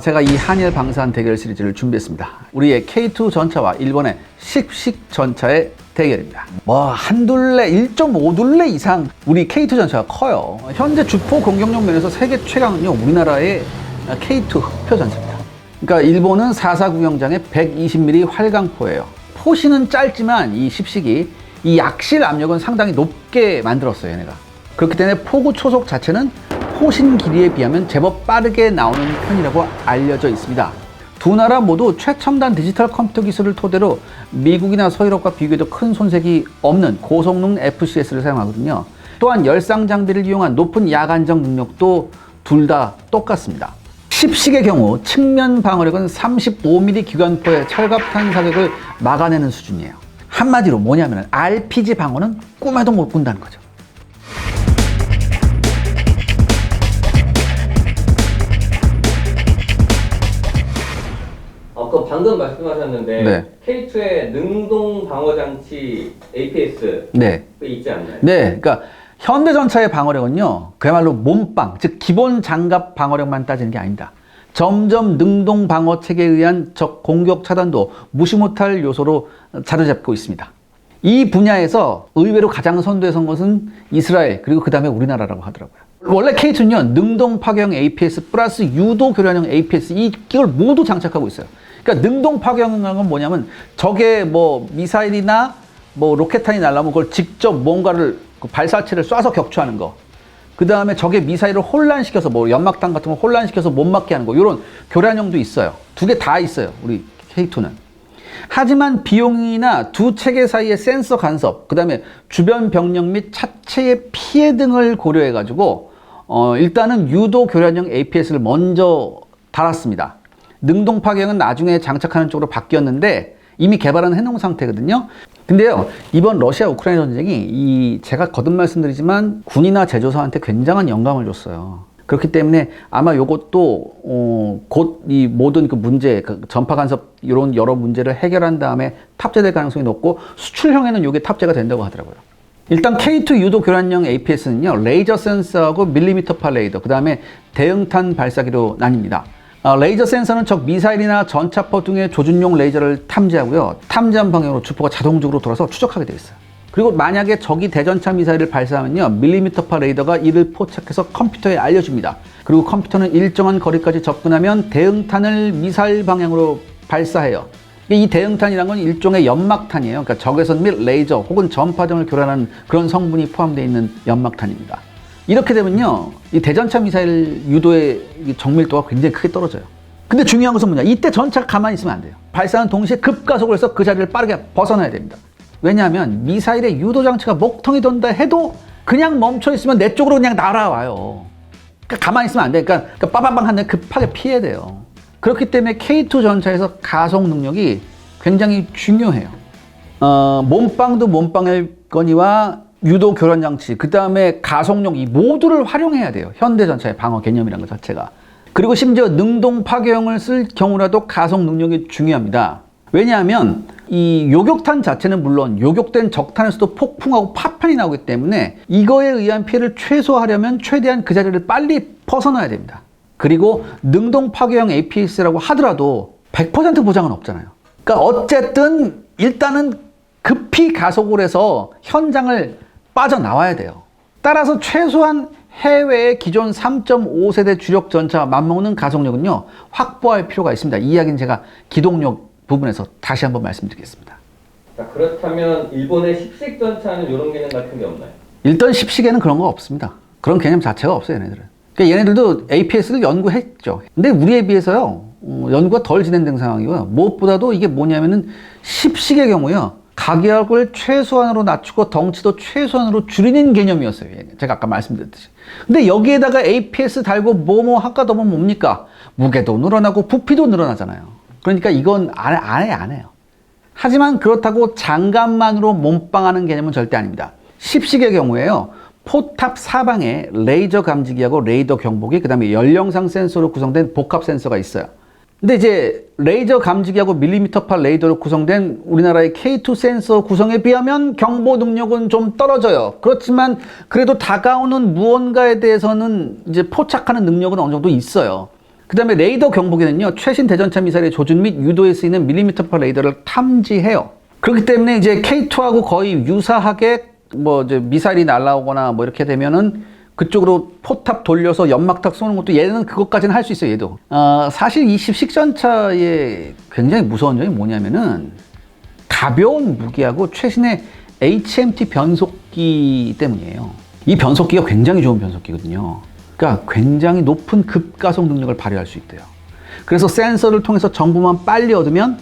제가 이 한일 방산 대결 시리즈를 준비했습니다. 우리의 K2 전차와 일본의 십식 전차의 대결입니다. 한 둘레, 1.5둘레 이상 우리 K2 전차가 커요. 현재 주포 공격력 면에서 세계 최강은요, 우리나라의 K2 흑표 전차입니다. 그러니까 일본은 4.4 구경장의 120mm 활강포예요. 포신은 짧지만 이 십식이 이 약실 압력은 상당히 높게 만들었어요, 얘네가. 그렇기 때문에 포구 초속 자체는 포신 길이에 비하면 제법 빠르게 나오는 편이라고 알려져 있습니다. 두 나라 모두 최첨단 디지털 컴퓨터 기술을 토대로 미국이나 서유럽과 비교해도 큰 손색이 없는 고성능 FCS를 사용하거든요. 또한 열상 장비를 이용한 높은 약 안정 능력도 둘 다 똑같습니다. 십식의 경우 측면 방어력은 35mm 기관포의 철갑탄 사격을 막아내는 수준이에요. 한마디로 뭐냐면 RPG 방어는 꿈에도 못 꾼다는 거죠. 방금 말씀하셨는데 네. K2의 능동 방어 장치 APS 네. 있지 않나요? 네, 그러니까 현대전차의 방어력은요, 그야말로 몸빵, 즉 기본 장갑 방어력만 따지는 게 아닙니다. 점점 능동 방어 체계에 의한 적 공격 차단도 무시 못할 요소로 자리잡고 있습니다. 이 분야에서 의외로 가장 선두에 선 것은 이스라엘, 그리고 그 다음에 우리나라라고 하더라고요. 원래 K2는 능동 파괴형 APS 플러스 유도 교란형 APS 이걸 모두 장착하고 있어요. 그러니까 능동 파괴형이라는 건 뭐냐면 적의 미사일이나 로켓탄이 날라오면 그걸 직접 뭔가를 발사체를 쏴서 격추하는 거. 그 다음에 적의 미사일을 혼란시켜서 연막탄 같은 거 혼란시켜서 못 맞게 하는 거. 이런 교란형도 있어요. 두 개 다 있어요, 우리 K2는. 하지만 비용이나 두 체계 사이의 센서 간섭, 그 다음에 주변 병력 및 차체의 피해 등을 고려해가지고 일단은 유도 교란형 APS를 먼저 달았습니다. 능동 파괴형은 나중에 장착하는 쪽으로 바뀌었는데 이미 개발은 해놓은 상태거든요. 근데요, 이번 러시아 우크라이나 전쟁이 제가 거듭 말씀드리지만 군이나 제조사한테 굉장한 영감을 줬어요. 그렇기 때문에 아마 요것도 곧 이 모든 그 문제, 전파 간섭 이런 여러 문제를 해결한 다음에 탑재될 가능성이 높고 수출형에는 이게 탑재가 된다고 하더라고요. 일단 K2 유도 교란형 APS는요, 레이저 센서하고 밀리미터파 레이더, 그 다음에 대응탄 발사기로 나뉩니다. 레이저 센서는 적 미사일이나 전차포 등의 조준용 레이저를 탐지하고요, 탐지한 방향으로 주포가 자동적으로 돌아서 추적하게 되어 있어요. 그리고 만약에 적이 대전차 미사일을 발사하면요, 밀리미터파 레이더가 이를 포착해서 컴퓨터에 알려줍니다. 그리고 컴퓨터는 일정한 거리까지 접근하면 대응탄을 미사일 방향으로 발사해요. 이 대응탄이란 건 일종의 연막탄이에요. 그러니까 적외선 및 레이저 혹은 전파 등을 교란하는 그런 성분이 포함되어 있는 연막탄입니다. 이렇게 되면요, 이 대전차 미사일 유도의 정밀도가 굉장히 크게 떨어져요. 근데 중요한 것은 뭐냐, 이때 전차가 가만히 있으면 안 돼요. 발사하는 동시에 급가속을 해서 그 자리를 빠르게 벗어나야 됩니다. 왜냐하면 미사일의 유도 장치가 먹통이 돈다 해도 그냥 멈춰 있으면 내 쪽으로 그냥 날아와요. 그러니까 가만히 있으면 안 돼. 그러니까 빠바방 하는데 급하게 피해야 돼요. 그렇기 때문에 K2 전차에서 가속 능력이 굉장히 중요해요. 몸빵도 몸빵일 거니와 유도 교란 장치, 그 다음에 가속력 이 모두를 활용해야 돼요. 현대전차의 방어 개념이라는 것 자체가. 그리고 심지어 능동 파괴형을 쓸 경우라도 가속 능력이 중요합니다. 왜냐하면 이 요격탄 자체는 물론 요격된 적탄에서도 폭풍하고 파편이 나오기 때문에 이거에 의한 피해를 최소화하려면 최대한 그 자리를 빨리 벗어나야 됩니다. 그리고 능동 파괴형 APS라고 하더라도 100% 보장은 없잖아요. 그러니까 어쨌든 일단은 급히 가속을 해서 현장을 빠져나와야 돼요. 따라서 최소한 해외의 기존 3.5세대 주력 전차와 맞먹는 가속력은요, 확보할 필요가 있습니다. 이 이야기는 제가 기동력 부분에서 다시 한번 말씀드리겠습니다. 자, 그렇다면 일본의 십식 전차는 이런 개념 같은 게 없나요? 일단 십식에는 그런 거 없습니다. 그런 개념 자체가 없어요, 얘네들은. 그러니까 얘네들도 APS를 연구했죠. 근데 우리에 비해서요, 연구가 덜 진행된 상황이고요. 무엇보다도 이게 뭐냐면은 십식의 경우요, 가격을 최소한으로 낮추고 덩치도 최소한으로 줄이는 개념이었어요. 제가 아까 말씀드렸듯이. 근데 여기에다가 APS 달고 뭐뭐 할까 더면 뭡니까? 무게도 늘어나고 부피도 늘어나잖아요. 그러니까 이건 안 해요. 하지만 그렇다고 장갑만으로 몸빵하는 개념은 절대 아닙니다. 십식의 경우에요, 포탑 사방에 레이저 감지기하고 레이더 경보기, 그 다음에 연령상 센서로 구성된 복합 센서가 있어요. 근데 이제 레이저 감지기하고 밀리미터파 레이더로 구성된 우리나라의 K2 센서 구성에 비하면 경보 능력은 좀 떨어져요. 그렇지만 그래도 다가오는 무언가에 대해서는 이제 포착하는 능력은 어느 정도 있어요. 그 다음에 레이더 경보기는요, 최신 대전차 미사일의 조준 및 유도에 쓰이는 밀리미터파 레이더를 탐지해요. 그렇기 때문에 이제 K2하고 거의 유사하게 뭐 이제 미사일이 날라오거나 뭐 이렇게 되면은 그쪽으로 포탑 돌려서 연막탑 쏘는 것도 얘는 그것까지는 할 수 있어요, 얘도. 사실 이 십식전차의 굉장히 무서운 점이 뭐냐면은 가벼운 무기하고 최신의 HMT 변속기 때문이에요. 이 변속기가 굉장히 좋은 변속기거든요. 그러니까 굉장히 높은 급가속 능력을 발휘할 수 있대요. 그래서 센서를 통해서 정보만 빨리 얻으면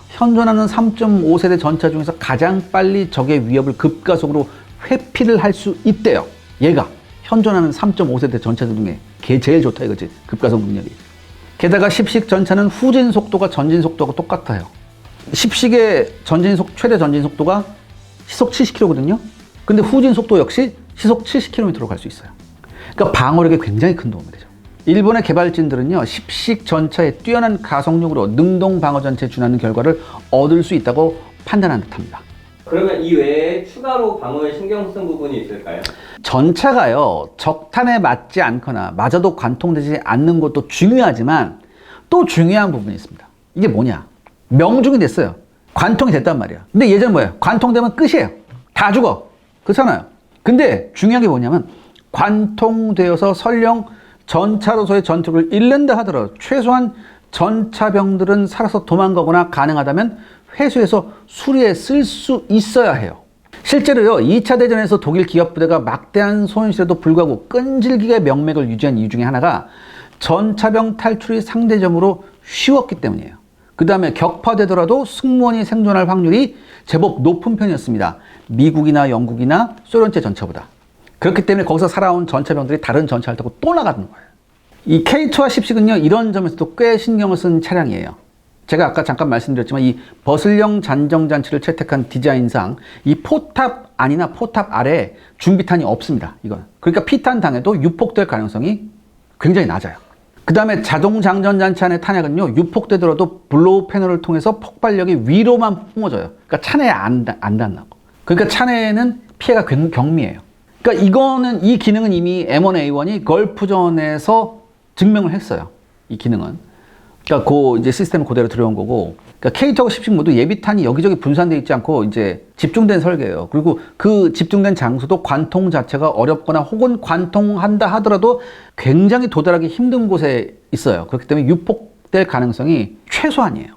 현존하는 3.5세대 전차 중에서 가장 빨리 적의 위협을 급가속으로 회피를 할 수 있대요. 얘가 현존하는 3.5세대 전차들 중에 제일 좋다 이거지, 급가속 능력이. 게다가 십식 전차는 후진 속도가 전진 속도가 똑같아요. 십식의 최대 전진 속도가 시속 70km거든요. 근데 후진 속도 역시 시속 70km로 갈 수 있어요. 그러니까 방어력에 굉장히 큰 도움이 되죠. 일본의 개발진들은요, 십식 전차의 뛰어난 가속력으로 능동 방어 전체에 준하는 결과를 얻을 수 있다고 판단한 듯합니다. 그러면 이 외에 추가로 방어에 신경 쓴 부분이 있을까요? 전차가요, 적탄에 맞지 않거나 맞아도 관통되지 않는 것도 중요하지만 또 중요한 부분이 있습니다. 이게 뭐냐? 명중이 됐어요. 관통이 됐단 말이야. 근데 예전 뭐예요? 관통되면 끝이에요. 다 죽어. 그렇잖아요. 근데 중요한 게 뭐냐면 관통되어서 설령 전차로서의 전투를 잃는다 하더라도 최소한 전차병들은 살아서 도망가거나 가능하다면 회수해서 수리에 쓸 수 있어야 해요. 실제로요, 2차 대전에서 독일 기갑부대가 막대한 손실에도 불구하고 끈질기게 명맥을 유지한 이유 중에 하나가 전차병 탈출이 상대적으로 쉬웠기 때문이에요. 그 다음에 격파되더라도 승무원이 생존할 확률이 제법 높은 편이었습니다. 미국이나 영국이나 소련제 전차보다. 그렇기 때문에 거기서 살아온 전차병들이 다른 전차를 타고 또 나가는 거예요. 이 K2와 십식은요, 이런 점에서도 꽤 신경을 쓴 차량이에요. 제가 아까 잠깐 말씀드렸지만 이 버슬형 잔정장치를 채택한 디자인상 이 포탑 안이나 포탑 아래에 중비탄이 없습니다. 이건. 그러니까 피탄 당해도 유폭될 가능성이 굉장히 낮아요. 그 다음에 자동 장전장치 안의 탄약은요, 유폭되더라도 블로우 패널을 통해서 폭발력이 위로만 뿜어져요. 그러니까 차내에 안 닿는다고. 그러니까 차내에는 피해가 경미해요. 그러니까 이 기능은 이미 M1A1이 걸프전에서 증명을 했어요. 이 기능은. 그러니까 이제 시스템 그대로 들어온 거고. 그러니까 K2하고 십식 모두 예비탄이 여기저기 분산되어 있지 않고 이제 집중된 설계예요. 그리고 그 집중된 장소도 관통 자체가 어렵거나 혹은 관통한다 하더라도 굉장히 도달하기 힘든 곳에 있어요. 그렇기 때문에 유폭될 가능성이 최소한이에요.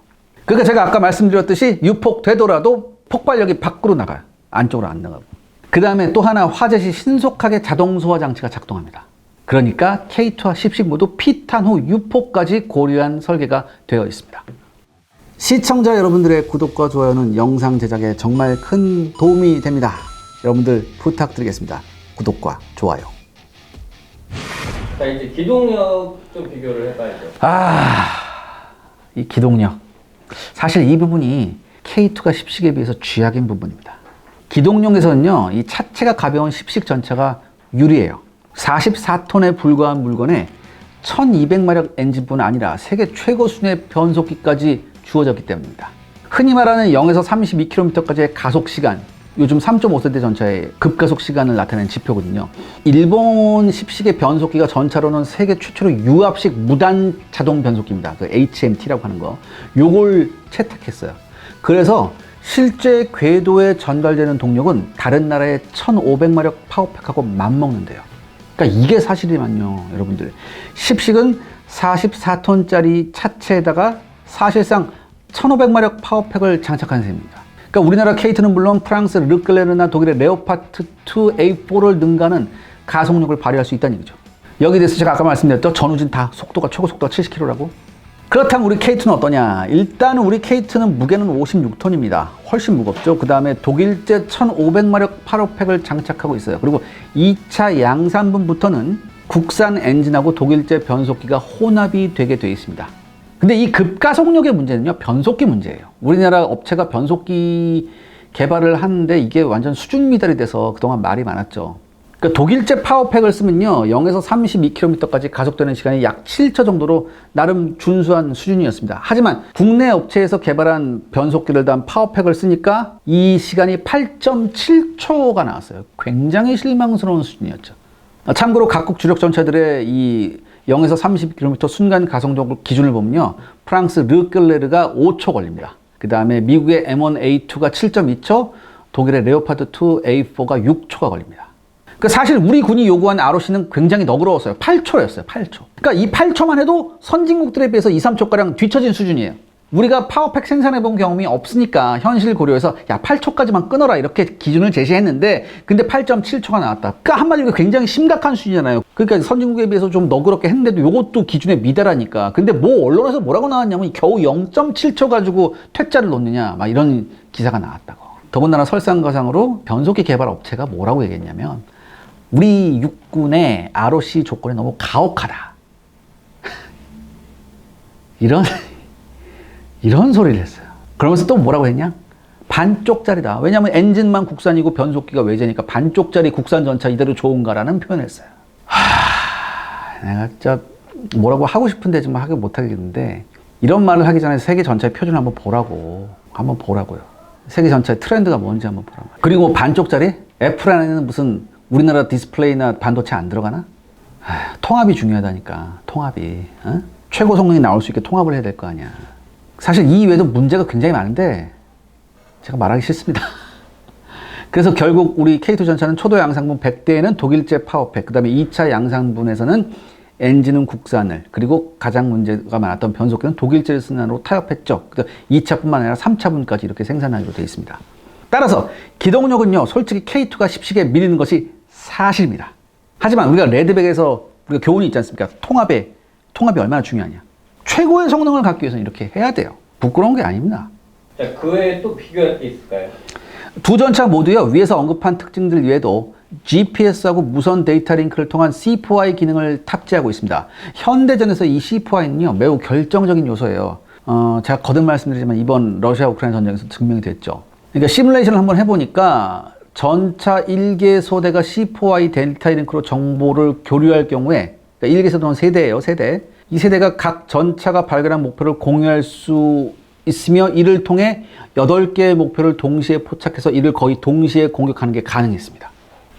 그러니까 제가 아까 말씀드렸듯이 유폭되더라도 폭발력이 밖으로 나가요. 안쪽으로 안 나가고. 그 다음에 또 하나 화재 시 신속하게 자동 소화 장치가 작동합니다. 그러니까 K2와 십식 모두 피탄 후 유폭까지 고려한 설계가 되어 있습니다. 시청자 여러분들의 구독과 좋아요는 영상 제작에 정말 큰 도움이 됩니다. 여러분들 부탁드리겠습니다. 구독과 좋아요. 자, 이제 기동력 좀 비교를 해봐야죠. 이 기동력. 사실 이 부분이 K2가 십식에 비해서 쥐약인 부분입니다. 기동력에서는요, 이 차체가 가벼운 십식 전차가 유리해요. 44톤에 불과한 물건에 1200마력 엔진뿐 아니라 세계 최고 수준의 변속기까지 주어졌기 때문입니다. 흔히 말하는 0에서 32km까지의 가속 시간, 요즘 3.5세대 전차의 급가속 시간을 나타내는 지표거든요. 일본 십식의 변속기가 전차로는 세계 최초로 유압식 무단 자동 변속기입니다. 그 HMT라고 하는 거. 요걸 채택했어요. 그래서 실제 궤도에 전달되는 동력은 다른 나라의 1500마력 파워팩하고 맞먹는데요. 그러니까 이게 사실이만요, 여러분들. 십식은 44톤짜리 차체에다가 사실상 1500마력 파워팩을 장착한 셈입니다. 그러니까 우리나라 K2는 물론 프랑스 르클레르나 독일의 레오파트 2 A4를 능가하는 가속력을 발휘할 수 있다는 얘기죠. 여기에 대해서 제가 아까 말씀드렸던 전후진 다 최고 속도가 70km라고. 그렇다면 우리 K2는 어떠냐? 일단 우리 K2는 무게는 56톤입니다. 훨씬 무겁죠. 그 다음에 독일제 1500마력 파워팩을 장착하고 있어요. 그리고 2차 양산분부터는 국산 엔진하고 독일제 변속기가 혼합이 되게 되어 있습니다. 근데 이 급가속력의 문제는요, 변속기 문제예요. 우리나라 업체가 변속기 개발을 하는데 이게 완전 수준 미달이 돼서 그동안 말이 많았죠. 그러니까 독일제 파워팩을 쓰면요, 0에서 32km까지 가속되는 시간이 약 7초 정도로 나름 준수한 수준이었습니다. 하지만 국내 업체에서 개발한 변속기를 단 파워팩을 쓰니까 이 시간이 8.7초가 나왔어요. 굉장히 실망스러운 수준이었죠. 참고로 각국 주력 전차들의 이 0에서 30km 순간 가속도 기준을 보면요. 프랑스 르클레르가 5초 걸립니다. 그 다음에 미국의 M1A2가 7.2초, 독일의 레오파드 2 A4가 6초가 걸립니다. 그러니까 사실 우리 군이 요구한 ROC는 굉장히 너그러웠어요. 8초였어요. 8초. 그러니까 이 8초만 해도 선진국들에 비해서 2, 3초가량 뒤처진 수준이에요. 우리가 파워팩 생산해본 경험이 없으니까 현실 고려해서 야 8초까지만 끊어라 이렇게 기준을 제시했는데 근데 8.7초가 나왔다. 그러니까 한마디로 굉장히 심각한 수준이잖아요. 그러니까 선진국에 비해서 좀 너그럽게 했는데도 이것도 기준에 미달하니까. 근데 뭐 언론에서 뭐라고 나왔냐면 겨우 0.7초 가지고 퇴짜를 놓느냐 막 이런 기사가 나왔다고. 더군다나 설상가상으로 변속기 개발 업체가 뭐라고 얘기했냐면 우리 육군의 ROC 조건이 너무 가혹하다. 이런 소리를 했어요. 그러면서 또 뭐라고 했냐? 반쪽짜리다. 왜냐하면 엔진만 국산이고 변속기가 외제니까 반쪽짜리 국산 전차 이대로 좋은가라는 표현을 했어요. 내가 진짜 뭐라고 하고 싶은데 정말 하기 못하겠는데 이런 말을 하기 전에 세계 전차의 표준을 한번 보라고요. 세계 전차의 트렌드가 뭔지 한번 보라고. 그리고 반쪽짜리? F라인에는 무슨 우리나라 디스플레이나 반도체 안 들어가나? 통합이 중요하다니까. 통합이. 어? 최고 성능이 나올 수 있게 통합을 해야 될 거 아니야. 사실 이 이외에도 문제가 굉장히 많은데 제가 말하기 싫습니다. 그래서 결국 우리 K2 전차는 초도 양산분 100대에는 독일제 파워팩, 그 다음에 2차 양산분에서는 엔진은 국산을, 그리고 가장 문제가 많았던 변속기는 독일제를 쓴으로 타협했죠. 2차뿐만 아니라 3차분까지 이렇게 생산하기로 되어 있습니다. 따라서 기동력은요, 솔직히 K2가 10시계에 밀리는 것이 사실입니다. 하지만 우리가 레드백에서 우리가 교훈이 있지 않습니까? 통합이 얼마나 중요하냐. 최고의 성능을 갖기 위해서는 이렇게 해야 돼요. 부끄러운 게 아닙니다. 자, 그 외에 또 비교할 게 있을까요? 두 전차 모두요, 위에서 언급한 특징들 외에도 GPS하고 무선 데이터 링크를 통한 C4I 기능을 탑재하고 있습니다. 현대전에서 이 C4I는요, 매우 결정적인 요소예요. 제가 거듭 말씀드리지만 이번 러시아 우크라이나 전쟁에서 증명이 됐죠. 그러니까 시뮬레이션을 한번 해보니까 전차 1개 소대가 C4I 데이터 링크로 정보를 교류할 경우에, 그러니까 1개 소대는 세대예요, 세대. 이 세대가 각 전차가 발견한 목표를 공유할 수 있으며 이를 통해 8개의 목표를 동시에 포착해서 이를 거의 동시에 공격하는 게 가능했습니다.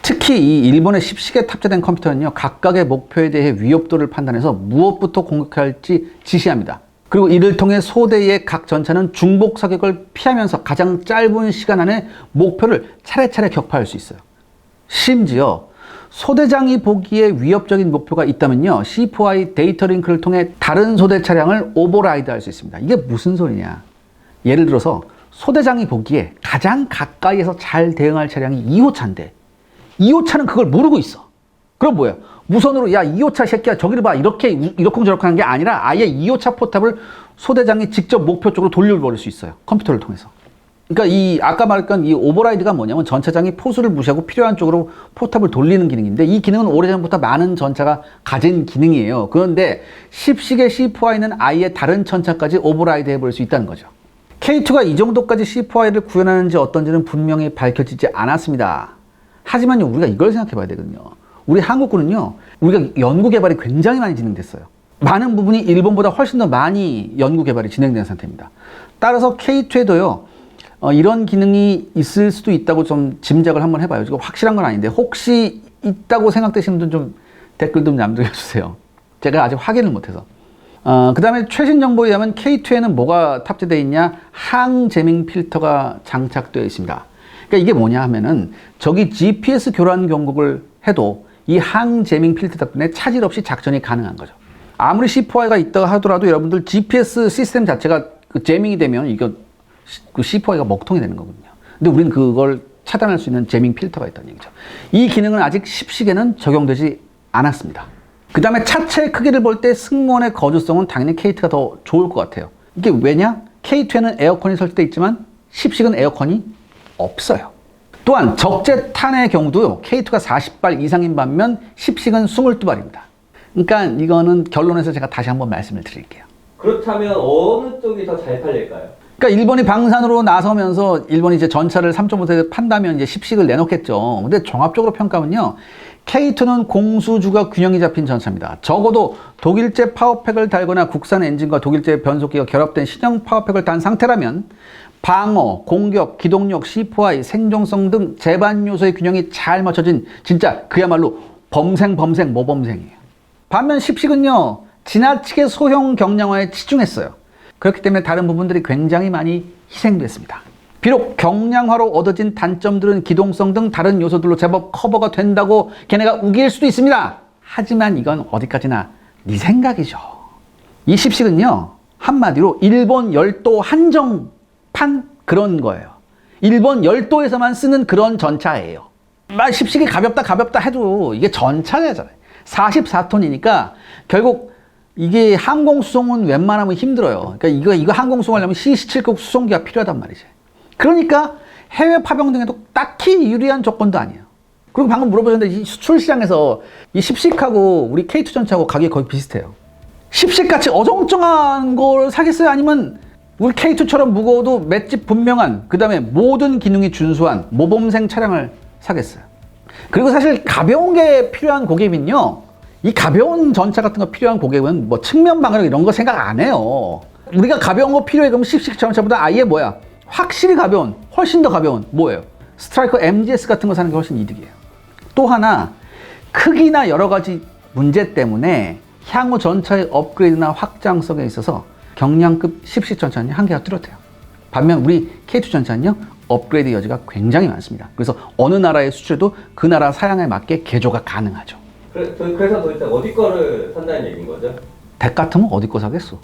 특히 이 일본의 10시계 탑재된 컴퓨터는요, 각각의 목표에 대해 위협도를 판단해서 무엇부터 공격할지 지시합니다. 그리고 이를 통해 소대의 각 전차는 중복 사격을 피하면서 가장 짧은 시간 안에 목표를 차례차례 격파할 수 있어요. 심지어 소대장이 보기에 위협적인 목표가 있다면요, C4I 데이터 링크를 통해 다른 소대 차량을 오버라이드 할 수 있습니다. 이게 무슨 소리냐. 예를 들어서 소대장이 보기에 가장 가까이에서 잘 대응할 차량이 2호차인데 2호차는 그걸 모르고 있어. 그럼 뭐야? 무선으로 야 2호차 새끼야 저기를 봐 이렇게 이러쿵저러쿵 하는 게 아니라 아예 2호차 포탑을 소대장이 직접 목표 쪽으로 돌려버릴 수 있어요. 컴퓨터를 통해서. 그러니까 이 아까 말했던 이 오버라이드가 뭐냐면 전차장이 포수를 무시하고 필요한 쪽으로 포탑을 돌리는 기능인데 이 기능은 오래전부터 많은 전차가 가진 기능이에요. 그런데 10시계 C4I는 아예 다른 전차까지 오버라이드 해볼 수 있다는 거죠. K2가 이 정도까지 C4I를 구현하는지 어떤지는 분명히 밝혀지지 않았습니다. 하지만요, 우리가 이걸 생각해 봐야 되거든요. 우리 한국군은요, 우리가 연구 개발이 굉장히 많이 진행됐어요. 많은 부분이 일본보다 훨씬 더 많이 연구 개발이 진행된 상태입니다. 따라서 K2에도요, 이런 기능이 있을 수도 있다고 좀 짐작을 한번 해봐요. 지금 확실한 건 아닌데 혹시 있다고 생각되시는 분들 좀 댓글 좀 남겨주세요. 제가 아직 확인을 못해서. 그 다음에 최신 정보에 의하면 K2에는 뭐가 탑재되어 있냐? 항제밍 필터가 장착되어 있습니다. 그러니까 이게 뭐냐 하면은 저기 GPS 교란 경고를 해도 이 항제밍 필터 덕분에 차질 없이 작전이 가능한 거죠. 아무리 C4I가 있다고 하더라도 여러분들 GPS 시스템 자체가 그 제밍이 되면 이거 그 C4I가 먹통이 되는 거거든요. 근데 우리는 그걸 차단할 수 있는 제밍 필터가 있다는 얘기죠. 이 기능은 아직 10시계는 적용되지 않았습니다. 그 다음에 차체의 크기를 볼 때 승무원의 거주성은 당연히 K2가 더 좋을 것 같아요. 이게 왜냐? K2에는 에어컨이 설치되어 있지만 10식은 에어컨이 없어요. 또한 적재탄의 경우도요, K2가 40발 이상인 반면 10식은 22발입니다. 그러니까 이거는 결론에서 제가 다시 한번 말씀을 드릴게요. 그렇다면 어느 쪽이 더 잘 팔릴까요? 그러니까 일본이 방산으로 나서면서 일본이 이제 전차를 3.5세대 판다면 이제 10식을 내놓겠죠. 근데 종합적으로 평가하면요, K2는 공수주가 균형이 잡힌 전차입니다. 적어도 독일제 파워팩을 달거나 국산 엔진과 독일제 변속기가 결합된 신형 파워팩을 단 상태라면 방어, 공격, 기동력, C4I, 생존성 등 제반 요소의 균형이 잘 맞춰진 진짜 그야말로 범생 모범생이에요. 반면 십식은요, 지나치게 소형 경량화에 치중했어요. 그렇기 때문에 다른 부분들이 굉장히 많이 희생됐습니다. 비록 경량화로 얻어진 단점들은 기동성 등 다른 요소들로 제법 커버가 된다고 걔네가 우길 수도 있습니다. 하지만 이건 어디까지나 네 생각이죠. 이 십식은요, 한마디로 일본 열도 한정판 그런 거예요. 일본 열도에서만 쓰는 그런 전차예요. 십식이 가볍다 해도 이게 전차잖아요. 44톤이니까 결국 이게 항공수송은 웬만하면 힘들어요. 그러니까 이거 항공수송하려면 CC7급 수송기가 필요하단 말이지. 그러니까 해외 파병 등에도 딱히 유리한 조건도 아니에요. 그리고 방금 물어보셨는데 이 수출 시장에서 이 십식하고 우리 K2 전차하고 가격이 거의 비슷해요. 십식같이 어정쩡한 걸 사겠어요? 아니면 우리 K2처럼 무거워도 맷집 분명한, 그 다음에 모든 기능이 준수한 모범생 차량을 사겠어요? 그리고 사실 가벼운 게 필요한 고객은요, 이 가벼운 전차 같은 거 필요한 고객은 뭐 측면 방어력 이런 거 생각 안 해요. 우리가 가벼운 거 필요해 그러면 십식 전차보다 아예 뭐야, 확실히 가벼운, 훨씬 더 가벼운 뭐예요? 스트라이커 MGS 같은 거 사는 게 훨씬 이득이에요. 또 하나, 크기나 여러 가지 문제 때문에 향후 전차의 업그레이드나 확장성에 있어서 경량급 십식 전차는 한계가 뚜렷해요. 반면 우리 K2 전차는요, 업그레이드 여지가 굉장히 많습니다. 그래서 어느 나라에 수출해도 그 나라 사양에 맞게 개조가 가능하죠. 그래서 도대체 어디 거를 산다는 얘기인 거죠? 덱 같으면 어디 거 사겠어?